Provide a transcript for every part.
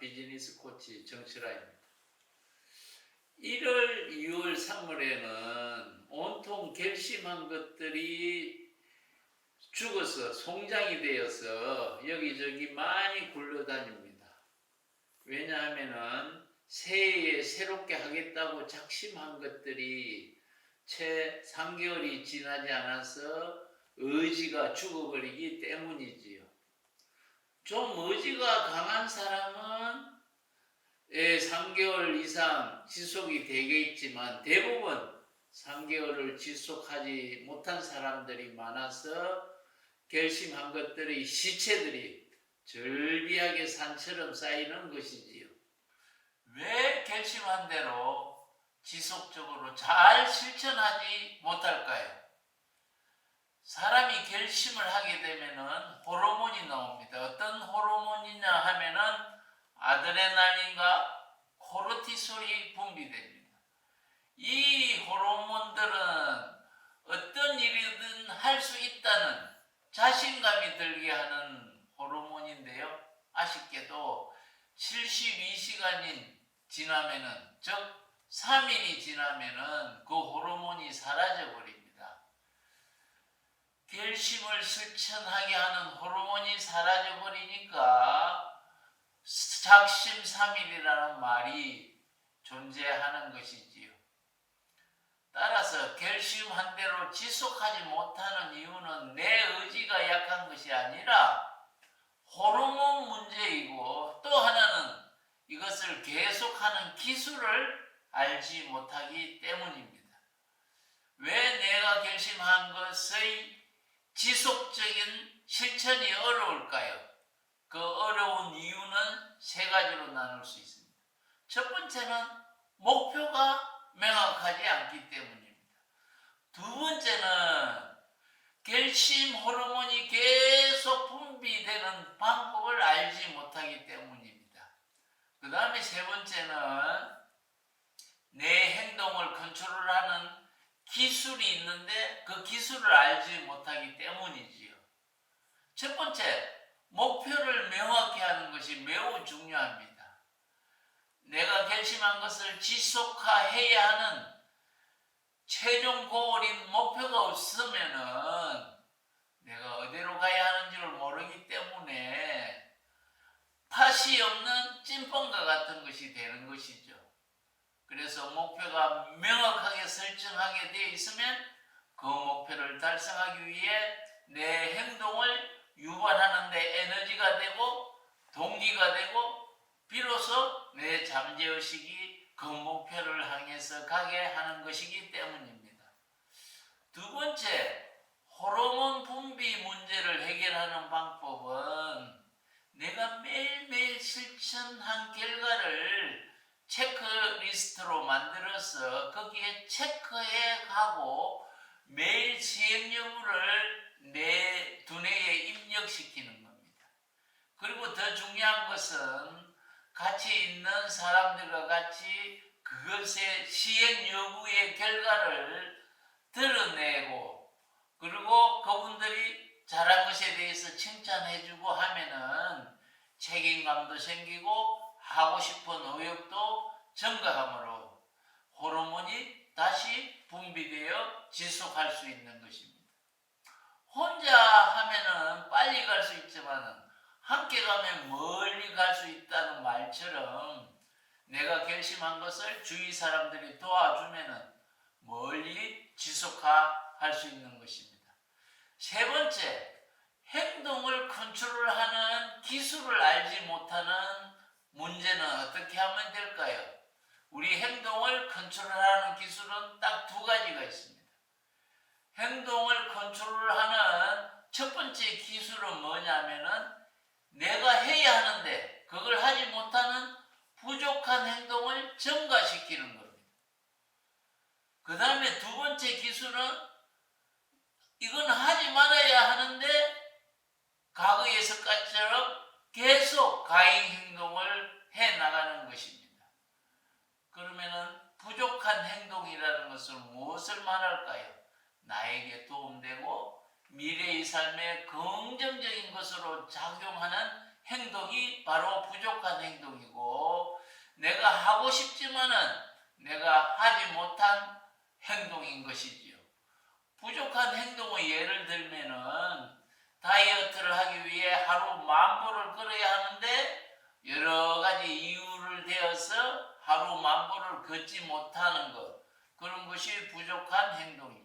비즈니스 코치 정철아입니다. 1월, 2월, 3월에는 온통 결심한 것들이 죽어서 송장이 되어서 여기저기 많이 굴러다닙니다. 왜냐하면은 새해에 새롭게 하겠다고 작심한 것들이 채 3개월이 지나지 않아서 의지가 죽어버리기 때문이지요. 좀 의지가 강한 사람은 3개월 이상 지속이 되겠지만 대부분 3개월을 지속하지 못한 사람들이 많아서 결심한 것들의 시체들이 절비하게 산처럼 쌓이는 것이지요. 왜 결심한 대로 지속적으로 잘 실천하지 못할까요? 사람이 결심을 하게 되면은 호르몬이 나옵니다. 어떤 호르몬이냐 하면은 아드레날린과 코르티솔이 분비됩니다. 이 호르몬들은 어떤 일이든 할 수 있다는 자신감이 들게 하는 호르몬인데요. 아쉽게도 72시간이 지나면은, 즉 3일이 지나면은 그 호르몬이 사라져 버립니다. 결심을 실천하게 하는 호르몬이 사라져 버리니까 작심삼일이라는 말이 존재하는 것이지요. 따라서 결심한 대로 지속하지 못하는 이유는 내 의지가 약한 것이 아니라 호르몬 문제이고, 또 하나는 이것을 계속하는 기술을 알지 못하기 때문입니다. 왜 내가 결심한 것의 지속적인 실천이 어려울까요? 그 어려운 이유는 세 가지로 나눌 수 있습니다. 첫 번째는 목표가 명확하지 않기 때문입니다. 두 번째는 결심 호르몬이 계속 분비되는 방법을 알지 못하기 때문입니다. 그 다음에 세 번째는 내 행동을 컨트롤하는 기술이 있는데 그 기술을 알지 못하기 때문이지요. 첫 번째, 목표를 명확히 하는 것이 매우 중요합니다. 내가 결심한 것을 지속화해야 하는 최종 고올인 목표가 없으면은 내가 어디로 가야 하는지를 모르기 때문에 팥이 없는 찐빵과 같은 것이 되는 것이죠. 그래서 목표가 명확하게 설정하게 되어 있으면 그 목표를 달성하기 위해 내 행동을 유발하는 데 에너지가 되고 동기가 되고 비로소 내 잠재의식이 그 목표를 향해서 가게 하는 것이기 때문입니다. 두 번째, 호르몬 분비 문제를 해결하는 방법은 내가 매일매일 실천한 결과를 체크리스트로 만들어서 거기에 체크해 가고 매일 시행 여부를 내 두뇌에 입력시키는 겁니다. 그리고 더 중요한 것은 같이 있는 사람들과 같이 그것의 시행 여부의 결과를 드러내고, 그리고 그분들이 잘한 것에 대해서 칭찬해주고 하면은 책임감도 생기고 하고 싶은 의욕도 증가하므로 호르몬이 다시 분비되어 지속할 수 있는 것입니다. 혼자 하면은 빨리 갈 수 있지만은 함께 가면 멀리 갈 수 있다는 말처럼 내가 결심한 것을 주위 사람들이 도와주면은 멀리 지속할 수 있는 것입니다. 세 번째, 행동을 컨트롤하는 기술을 알지 못하는 문제는 어떻게 하면 될까요? 우리 행동을 컨트롤하는 기술은 딱 두 가지가 있습니다. 행동을 컨트롤하는 첫 번째 기술은 뭐냐면은 내가 해야 하는데 그걸 하지 못하는 부족한 행동을 증가시키는 겁니다. 그 다음에 두 번째 기술은 이건 하지 말아야 하는데 과거에서까지처럼 계속 가행 행동을 해 나가는 것입니다. 그러면은 부족한 행동이라는 것은 무엇을 말할까요? 나에게 도움되고 미래의 삶에 긍정적인 것으로 작용하는 행동이 바로 부족한 행동이고, 내가 하고 싶지만은 내가 하지 못한 행동인 것이지요. 부족한 행동의 예를 들면은 다이어트를 하기 위해 하루 10,000보를 걸어야 하는데 여러 가지 이유를 대어서 하루 10,000보를 걷지 못하는 것, 그런 것이 부족한 행동입니다.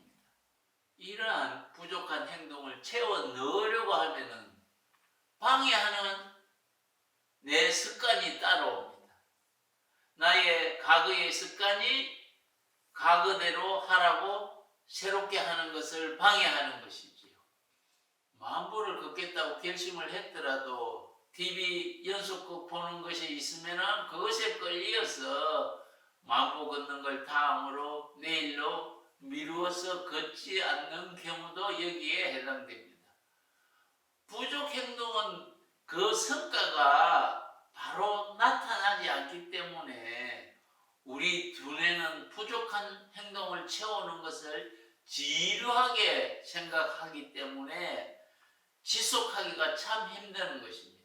이러한 부족한 행동을 채워 넣으려고 하면은 방해하는 내 습관이 따라옵니다. 나의 과거의 습관이 과거대로 하라고 새롭게 하는 것을 방해하는 것이지요. 10,000보를 걷겠다고 결심을 했더라도 TV 연속극 보는 것이 있으면 그것에 끌려서 10,000보 걷는 걸 다음으로 내일로 미루어서 걷지 않는 경우도 여기에 해당됩니다. 부족 행동은 그 성과가 바로 나타나지 않기 때문에 우리 두뇌는 부족한 행동을 채우는 것을 지루하게 생각하기 때문에 지속하기가 참 힘든 것입니다.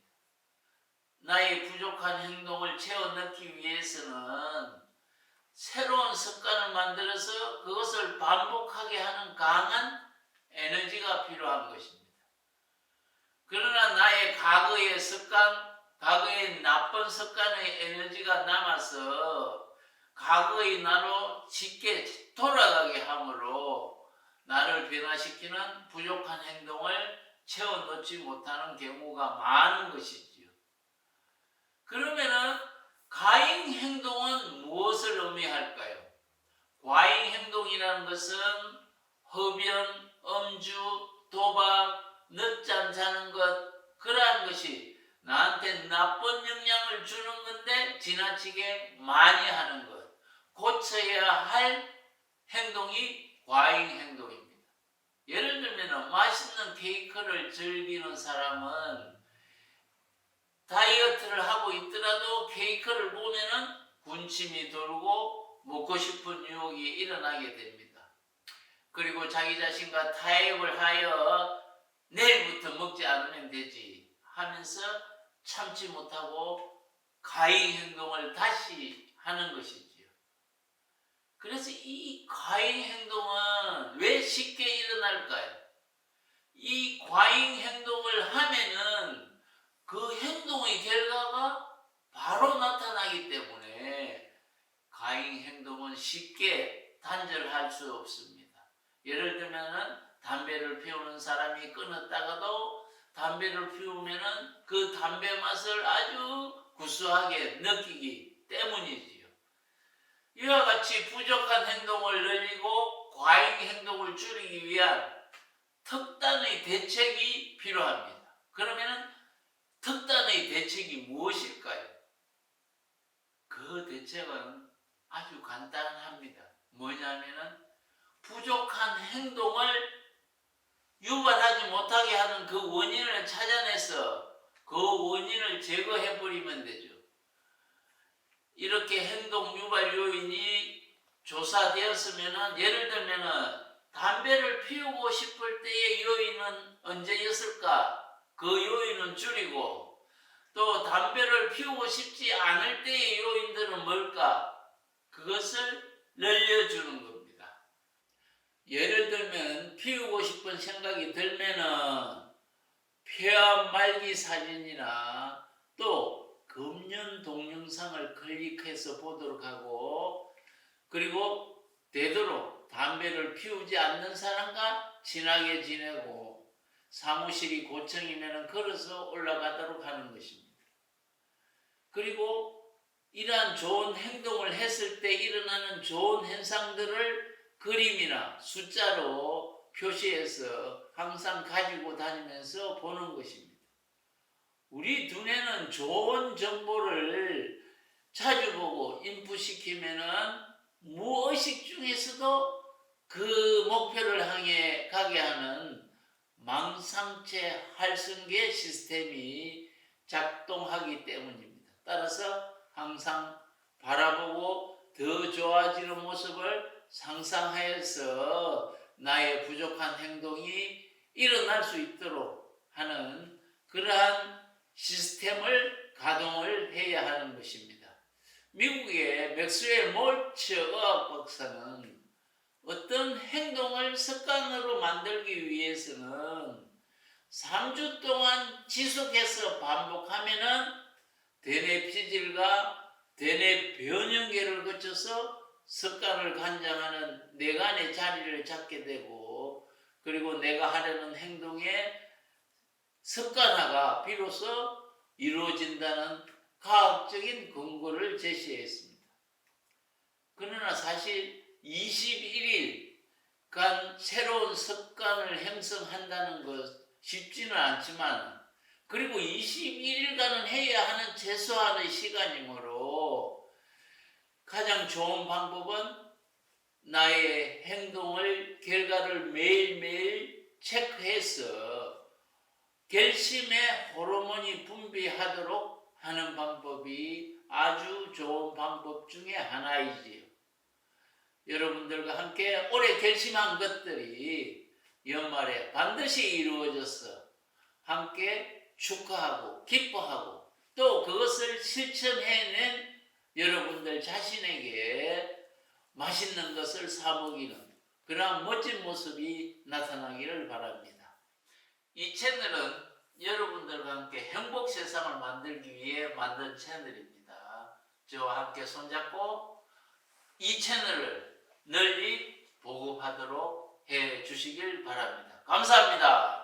나의 부족한 행동을 채워 넣기 위해서는 새로운 습관을 만들어서 그것을 반복하게 하는 강한 에너지가 필요한 것입니다. 그러나 나의 과거의 습관, 과거의 나쁜 습관의 에너지가 남아서 과거의 나로 쉽게 돌아가게 함으로 나를 변화시키는 부족한 행동을 채워넣지 못하는 경우가 많은 것이지요. 그러면은 과잉 행동은 무엇을 의미할까요? 과잉 행동이라는 것은 흡연, 음주, 도박, 늦잠 자는 것, 그러한 것이 나한테 나쁜 영향을 주는 건데 지나치게 많이 하는 것, 고쳐야 할 행동이 과잉 행동입니다. 예를 들면 맛있는 케이크를 즐기는 사람은 다이어트를 하고 있더라도 케이크를 보면은 군침이 돌고 먹고 싶은 유혹이 일어나게 됩니다. 그리고 자기 자신과 타협을 하여 내일부터 먹지 않으면 되지 하면서 참지 못하고 과잉 행동을 다시 하는 것이지요. 그래서 이 과잉 행동은 왜 쉽게 일어날까요? 이 과잉 행동을 하면은 그 행동의 결과가 바로 나타나기 때문에 과잉 행동은 쉽게 단절할 수 없습니다. 예를 들면은 담배를 피우는 사람이 끊었다가도 담배를 피우면은 그 담배 맛을 아주 구수하게 느끼기 때문이지요. 이와 같이 부족한 행동을 늘리고 과잉 행동을 줄이기 위한 특단의 대책이 필요합니다. 그러면은 특단의 대책이 무엇일까요? 그 대책은 아주 간단합니다. 뭐냐면은 부족한 행동을 유발하지 못하게 하는 그 원인을 찾아내서 그 원인을 제거해버리면 되죠. 이렇게 행동 유발 요인이 조사되었으면은 예를 들면은 담배를 피우고 싶을 때의 요인은 언제였을까? 그 요인은 줄이고 또 담배를 피우고 싶지 않을 때의 요인들은 뭘까? 그것을 늘려주는 겁니다. 예를 들면 피우고 싶은 생각이 들면은 폐암 말기 사진이나 또 금연 동영상을 클릭해서 보도록 하고, 그리고 되도록 담배를 피우지 않는 사람과 친하게 지내고 사무실이 고층이면 걸어서 올라가도록 하는 것입니다. 그리고 이러한 좋은 행동을 했을 때 일어나는 좋은 현상들을 그림이나 숫자로 표시해서 항상 가지고 다니면서 보는 것입니다. 우리 두뇌는 좋은 정보를 자주 보고 인풋시키면은 무의식 중에서도 그 목표를 향해 가게 하는 망상체 활성계 시스템이 작동하기 때문입니다. 따라서 항상 바라보고 더 좋아지는 모습을 상상하여서 나의 부족한 행동이 일어날 수 있도록 하는 그러한 시스템을 가동을 해야 하는 것입니다. 미국의 맥스웰 몰츠 의학 박사는 어떤 행동을 습관으로 만들기 위해서는 3주 동안 지속해서 반복하면은 대뇌 피질과 대뇌 변형계를 거쳐서 습관을 관장하는 뇌간의 자리를 잡게 되고, 그리고 내가 하려는 행동의 습관화가 비로소 이루어진다는 과학적인 근거를 제시했습니다. 그러나 사실 21일간 새로운 습관을 형성한다는 것 쉽지는 않지만, 그리고 21일간은 해야 하는 최소한의 시간이므로 가장 좋은 방법은 나의 행동을 결과를 매일매일 체크해서 결심의 호르몬이 분비하도록 하는 방법이 아주 좋은 방법 중에 하나이지요. 여러분들과 함께 올해 결심한 것들이 연말에 반드시 이루어져서 함께 축하하고 기뻐하고 또 그것을 실천해낸 여러분들 자신에게 맛있는 것을 사 먹이는 그러한 멋진 모습이 나타나기를 바랍니다. 이 채널은 여러분들과 함께 행복 세상을 만들기 위해 만든 채널입니다. 저와 함께 손잡고 이 채널을 널리 보급하도록 해 주시길 바랍니다. 감사합니다.